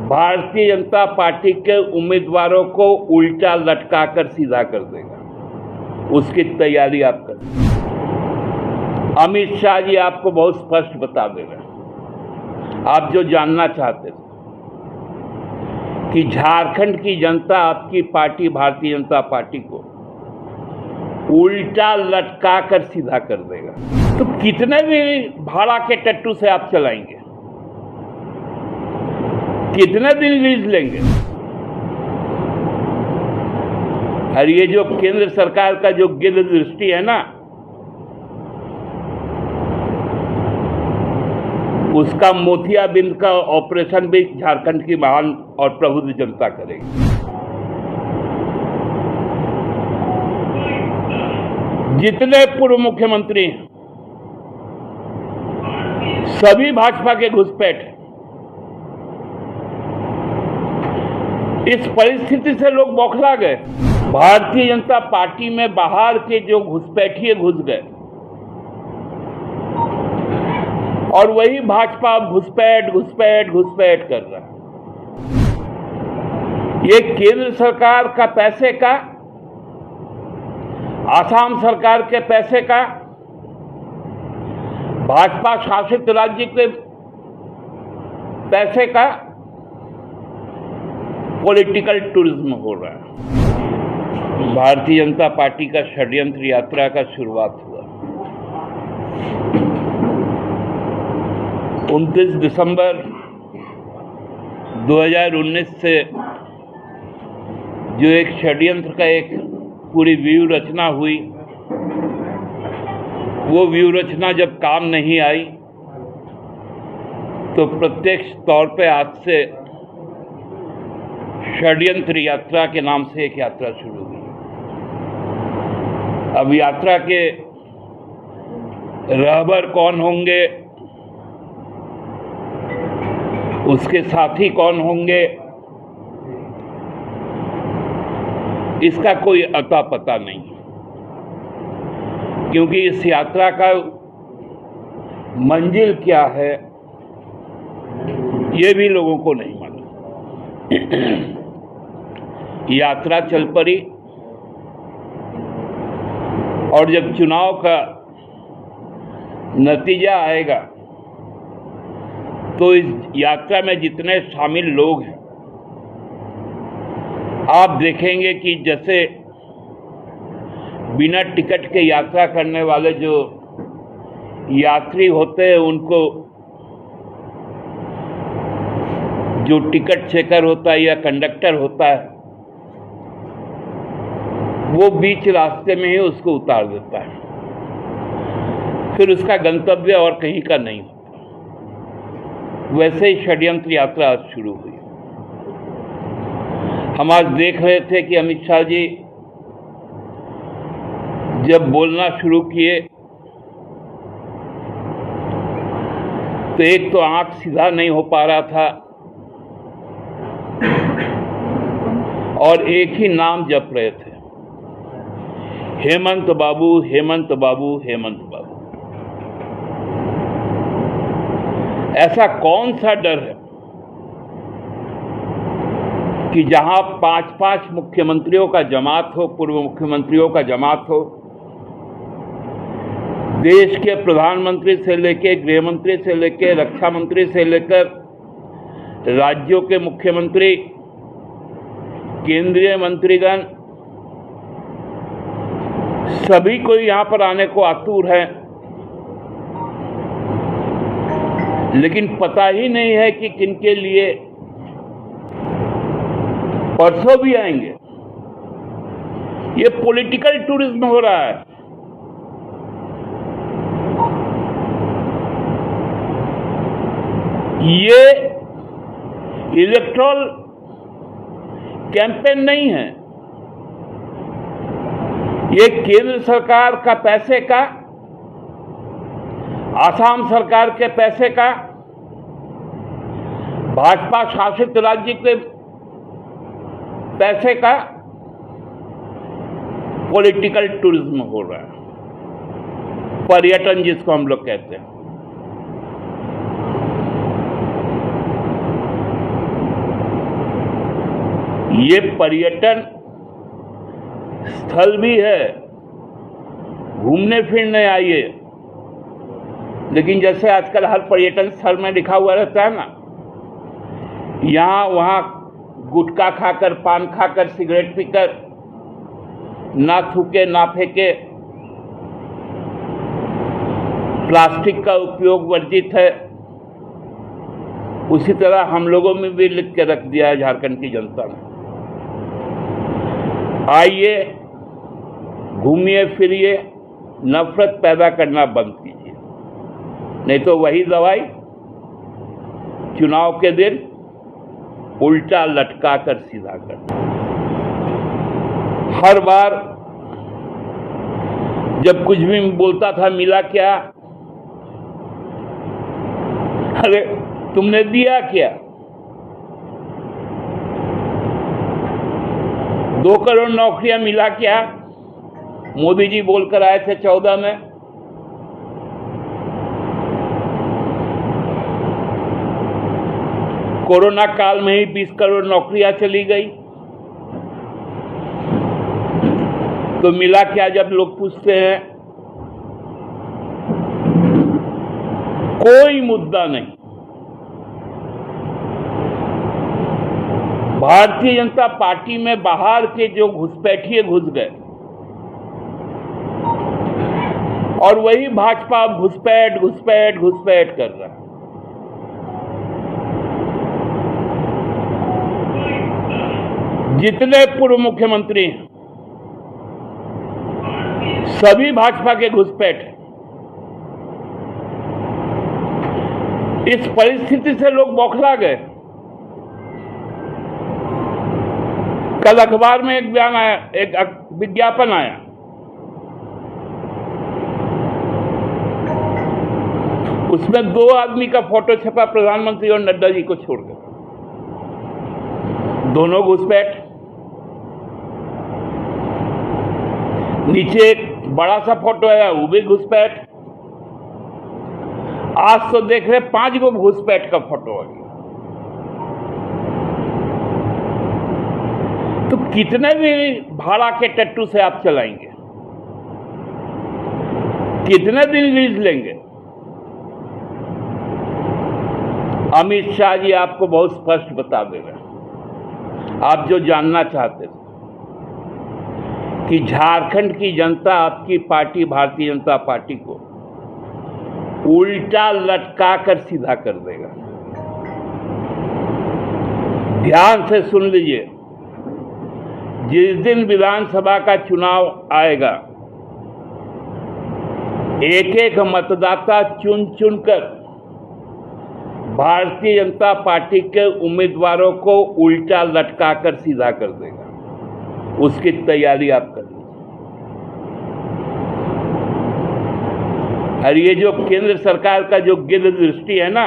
Bharatiya Janata party के उम्मीदवारों को उल्टा लटकाकर सीधा कर देगा। उसकी तैयारी आप करें। अमित शाह जी आपको बहुत स्पष्ट बता दे रहे हैं, आप जो जानना चाहते थे कि झारखंड की जनता आपकी पार्टी भारतीय जनता पार्टी को उल्टा लटकाकर सीधा कर देगा। तो कितने भी भाड़ा के टट्टू से आप चलाएंगे, कितने दिन लीज लेंगे? और ये जो केंद्र सरकार का जो गिद्ध दृष्टि है ना, उसका मोतियाबिंद का ऑपरेशन भी झारखंड की महान और प्रबुद्ध जनता करेगी। जितने पूर्व मुख्यमंत्री हैं सभी भाजपा के घुसपैठ हैं। इस परिस्थिति से लोग बौखला गए। भारतीय जनता पार्टी में बाहर के जो घुसपैठिए घुस गए और वही भाजपा घुसपैठ कर रहा है। ये केंद्र सरकार का पैसे का, आसाम सरकार के पैसे का, भाजपा शासित राज्य के पैसे का पॉलिटिकल टूरिज्म हो रहा है। भारतीय जनता पार्टी का षड्यंत्र यात्रा का शुरुआत हुआ 29 दिसंबर 2019 से। जो एक षड्यंत्र का एक पूरी व्यूह रचना हुई, वो व्यूह रचना जब काम नहीं आई तो प्रत्यक्ष तौर पे आज से षड्यंत्र यात्रा के नाम से एक यात्रा शुरू हुई। अब यात्रा के रहबर कौन होंगे, उसके साथी कौन होंगे, इसका कोई अता पता नहीं, क्योंकि इस यात्रा का मंजिल क्या है ये भी लोगों को नहीं मालूम। यात्रा चल पड़ी और जब चुनाव का नतीजा आएगा तो इस यात्रा में जितने शामिल लोग हैं, आप देखेंगे कि जैसे बिना टिकट के यात्रा करने वाले जो यात्री होते हैं, उनको जो टिकट चेकर होता है या कंडक्टर होता है, वो बीच रास्ते में ही उसको उतार देता है, फिर उसका गंतव्य और कहीं का नहीं होता। वैसे ही षड्यंत्र यात्रा आज शुरू हुई। हम आज देख रहे थे कि अमित शाह जी जब बोलना शुरू किए तो एक तो आंख सीधा नहीं हो पा रहा था और एक ही नाम जप रहे थे, हेमंत बाबू, हेमंत बाबू, हेमंत बाबू। ऐसा कौन सा डर है कि जहां 5-5 मुख्यमंत्रियों का जमात हो, पूर्व मुख्यमंत्रियों का जमात हो, देश के प्रधानमंत्री से लेकर, गृह मंत्री से लेकर, रक्षा मंत्री से लेकर, राज्यों के मुख्यमंत्री, केंद्रीय मंत्रीगण, सभी कोई यहां पर आने को आतुर है, लेकिन पता ही नहीं है कि किनके लिए। परसों भी आएंगे। ये पॉलिटिकल टूरिज्म हो रहा है। ये इलेक्टोरल कैंपेन नहीं है, ये केंद्र सरकार का पैसे का, आसाम सरकार के पैसे का, भाजपा शासित राज्य के पैसे का पॉलिटिकल टूरिज्म हो रहा है, पर्यटन जिसको हम लोग कहते हैं। ये पर्यटन स्थल भी है, घूमने फिरने आइए। लेकिन जैसे आजकल हर पर्यटन स्थल में लिखा हुआ रहता है ना, यहाँ वहाँ गुटखा खाकर, पान खाकर, सिगरेट पीकर, ना थूके ना फेंके, प्लास्टिक का उपयोग वर्जित है। उसी तरह हम लोगों में भी लिख के रख दिया है झारखंड की जनता ने। आइए, घूमिए फिरिए, नफरत पैदा करना बंद कीजिए, नहीं तो वही दवाई चुनाव के दिन उल्टा लटका कर सीधा कर। हर बार जब कुछ भी बोलता था, मिला क्या? अरे तुमने दिया क्या? 2 करोड़ नौकरियां मिला क्या? मोदी जी बोलकर आए थे 14 में। कोरोना काल में ही 20 करोड़ नौकरियां चली गई। तो मिला क्या जब लोग पूछते हैं? कोई मुद्दा नहीं। भारतीय जनता पार्टी में बाहर के जो घुसपैठिए घुस गए, और वही भाजपा घुसपैठ घुसपैठ घुसपैठ कर रहा है। जितने पूर्व मुख्यमंत्री हैं, सभी भाजपा के घुसपैठ हैं। इस परिस्थिति से लोग बौखला गए। कल अखबार में एक बयान आया, एक विज्ञापन आया, उसमें 2 आदमी का फोटो छपा, प्रधानमंत्री और नड्डा जी को छोड़कर। दोनों घुसपैठ। नीचे एक बड़ा सा फोटो है, वो भी घुसपैठ। आज तो देख रहे 5 गो घुसपैठ का फोटो आ गया। तो कितने भी भाड़ा के टट्टू से आप चलाएंगे? कितने दिन लीज लेंगे? अमित शाह जी आपको बहुत स्पष्ट बता दे रहे हैं। आप जो जानना चाहते थे कि झारखंड की जनता आपकी पार्टी भारतीय जनता पार्टी को उल्टा लटका कर सीधा कर देगा। ध्यान से सुन लीजिए, जिस दिन विधानसभा का चुनाव आएगा, एक एक मतदाता चुन चुनकर भारतीय जनता पार्टी के उम्मीदवारों को उल्टा लटका कर सीधा कर देगा। उसकी तैयारी आप कर लीजिए। और ये जो केंद्र सरकार का जो गिद्ध दृष्टि है ना,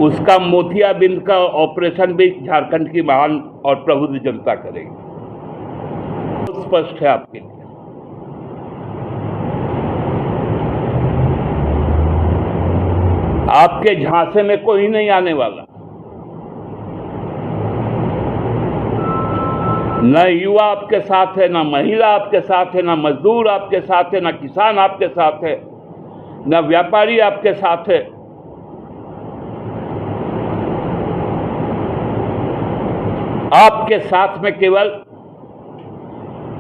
उसका मोतियाबिंद का ऑपरेशन भी झारखंड की महान और प्रबुद्ध जनता करेगी। बहुत स्पष्ट है आपके लिए। आपके झांसे में कोई नहीं आने वाला। न युवा आपके साथ है, न महिला आपके साथ है, न मजदूर आपके साथ है, न किसान आपके साथ है, न व्यापारी आपके साथ है। आपके साथ में केवल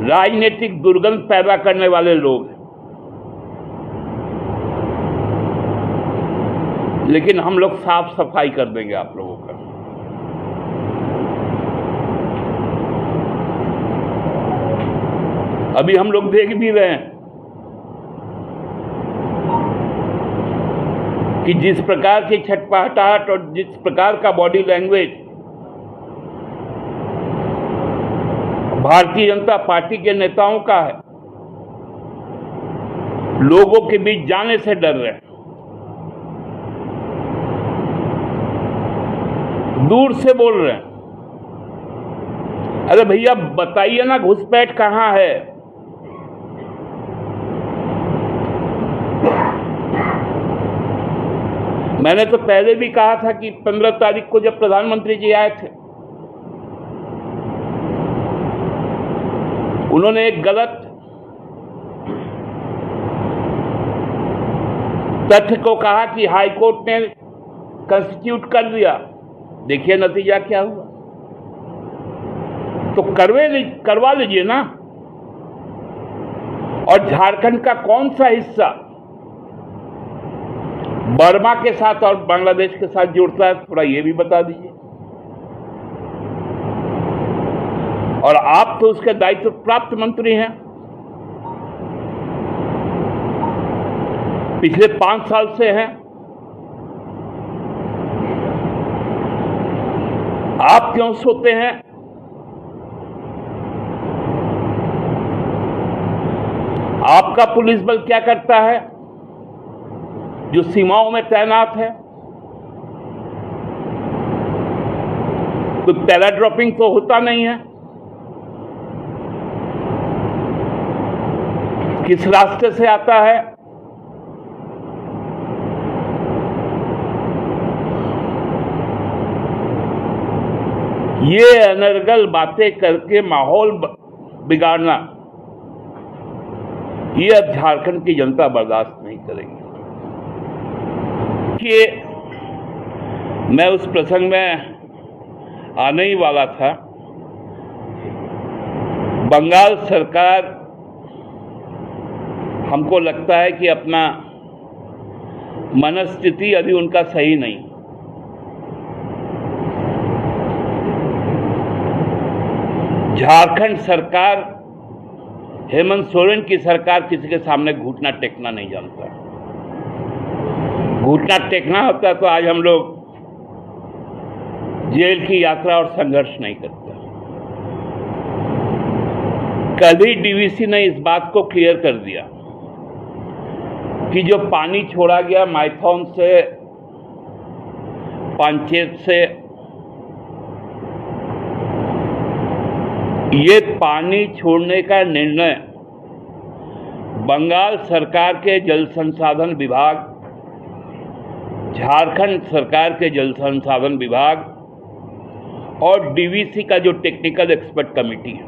राजनीतिक दुर्गंध पैदा करने वाले लोग हैं। लेकिन हम लोग साफ सफाई कर देंगे आप लोगों का। अभी हम लोग देख भी रहे हैं कि जिस प्रकार की छटपटाहट और जिस प्रकार का body language Bharatiya Janata party के नेताओं का है, लोगों के बीच जाने से डर रहे हैं, दूर से बोल रहे हैं। अरे भैया बताइए ना, घुसपैठ कहां है? मैंने तो पहले भी कहा था कि 15 तारीख को जब प्रधानमंत्री जी आए थे, उन्होंने एक गलत तथ्य को कहा कि हाईकोर्ट ने कंस्टिट्यूट कर दिया। देखिए नतीजा क्या हुआ। तो करवा लीजिए ना। और झारखंड का कौन सा हिस्सा बर्मा के साथ और बांग्लादेश के साथ जुड़ता है, थोड़ा ये भी बता दीजिए। और आप तो उसके दायित्व प्राप्त मंत्री हैं। पिछले 5 साल से हैं। आप क्यों सोते हैं? आपका पुलिस बल क्या करता है जो सीमाओं में तैनात है? कोई पैराड्रॉपिंग तो होता नहीं है। किस रास्ते से आता है? ये अनर्गल बातें करके माहौल बिगाड़ना, ये अब झारखंड की जनता बर्दाश्त नहीं करेगी। कि मैं उस प्रसंग में आने ही वाला था। बंगाल सरकार, हमको लगता है कि अपना मनस्थिति अभी उनका सही नहीं। झारखंड सरकार, हेमंत सोरेन की सरकार किसी के सामने घुटना टेकना नहीं जानता। घुटना टेकना होता तो आज हम लोग जेल की यात्रा और संघर्ष नहीं करते। कल ही डीवीसी ने इस बात को क्लियर कर दिया कि जो पानी छोड़ा गया माइथॉन से, पंचेत से, ये पानी छोड़ने का निर्णय बंगाल सरकार के जल संसाधन विभाग, झारखंड सरकार के जल संसाधन विभाग और डीवीसी का जो टेक्निकल एक्सपर्ट कमेटी है,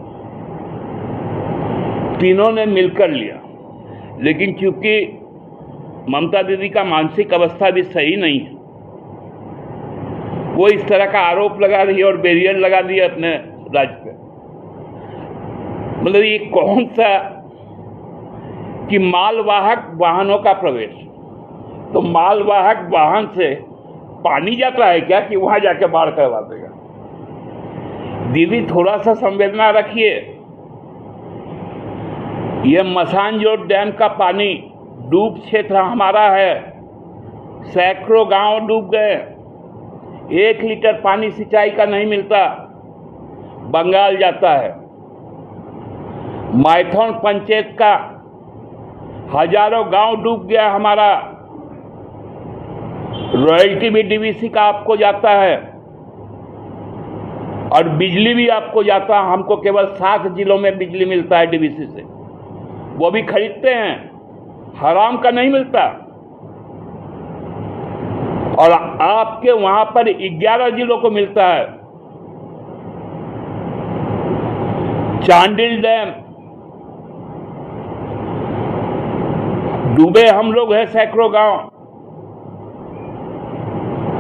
तीनों ने मिलकर लिया। लेकिन चूंकि ममता दीदी का मानसिक अवस्था भी सही नहीं है, वो इस तरह का आरोप लगा रही है और बैरियर लगा दिया अपने राज्य पे। मतलब ये कौन सा कि मालवाहक वाहनों का प्रवेश, तो मालवाहक वाहन से पानी जाता है क्या कि वहां जाके बाढ़ करवा देगा? दीदी थोड़ा सा संवेदना रखिए। यह मसानजोट डैम का पानी डूब क्षेत्र हमारा है। सैकड़ों गांव डूब गए। 1 लीटर पानी सिंचाई का नहीं मिलता, बंगाल जाता है। माइथॉन पंचायत का हजारों गांव डूब गया हमारा। रॉयल्टी भी डीवीसी का आपको जाता है और बिजली भी आपको जाता है। हमको केवल 7 जिलों में बिजली मिलता है डीवीसी से, वो भी खरीदते हैं, हराम का नहीं मिलता। और आपके वहां पर 11 जिलों को मिलता है। चांडिल डैम डूबे हम लोग हैं, सैकड़ों गांव।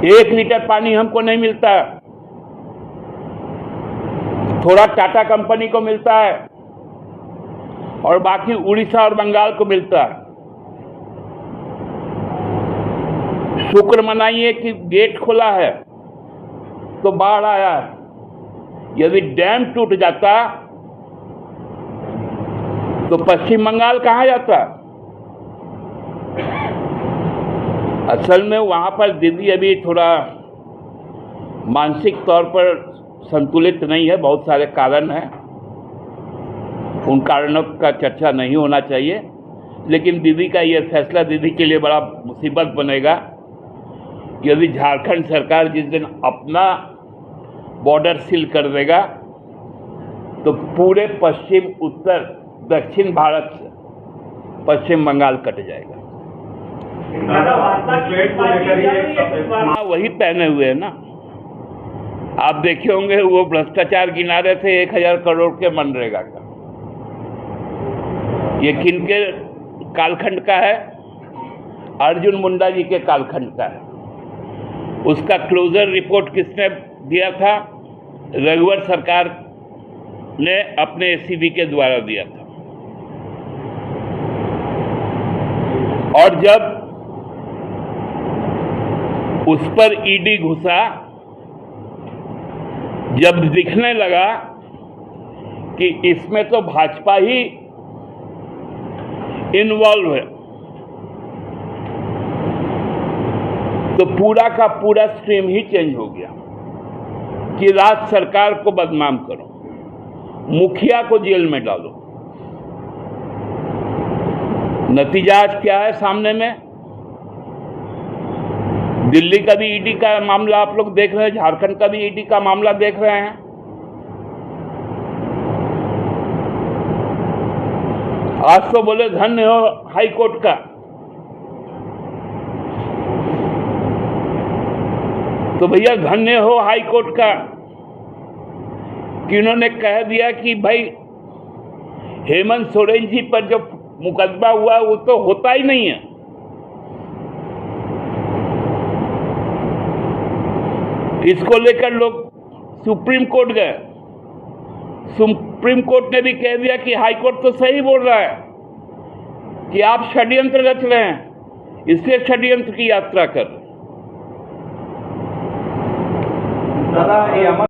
1 लीटर पानी हमको नहीं मिलता। थोड़ा टाटा कंपनी को मिलता है और बाकी उड़ीसा और बंगाल को मिलता है। शुक्र मनाइए कि गेट खुला है तो बाढ़ आया है। यदि डैम टूट जाता तो पश्चिम बंगाल कहां जाता? असल में वहां पर दीदी अभी थोड़ा मानसिक तौर पर संतुलित नहीं है। बहुत सारे कारण हैं, उन कारणों का चर्चा नहीं होना चाहिए। लेकिन दीदी का यह फैसला दीदी के लिए बड़ा मुसीबत बनेगा यदि झारखंड सरकार जिस दिन अपना बॉर्डर सील कर देगा तो पूरे पश्चिम, उत्तर, दक्षिण भारत से पश्चिम बंगाल कट जाएगा। हाँ, वही पहने हुए है ना। आप देखे होंगे वो भ्रष्टाचार गिना रहे थे 1000 करोड़ के मनरेगा का। ये किनके कालखंड का है? अर्जुन मुंडा जी के कालखंड का है। उसका क्लोजर रिपोर्ट किसने दिया था? रघुवर सरकार ने अपने एसीबी के द्वारा दिया था। और जब उस पर ईडी घुसा, जब दिखने लगा कि इसमें तो भाजपा ही इन्वॉल्व है, तो पूरा का पूरा स्ट्रीम ही चेंज हो गया कि राज्य सरकार को बदनाम करो, मुखिया को जेल में डालो। नतीजा आज क्या है सामने में? दिल्ली का भी ईडी का मामला आप लोग देख रहे हैं, झारखंड का भी ईडी का मामला देख रहे हैं। आज तो बोले धन्य हो हाई कोर्ट का, तो भैया धन्य हो हाई कोर्ट का कि उन्होंने कह दिया कि भाई हेमंत सोरेन जी पर जो मुकदमा हुआ वो तो होता ही नहीं है। इसको लेकर लोग सुप्रीम कोर्ट गए। सुप्रीम कोर्ट ने भी कह दिया कि हाई कोर्ट तो सही बोल रहा है कि आप षड्यंत्र रच रहे हैं, इसलिए षड्यंत्र की यात्रा कर। दादा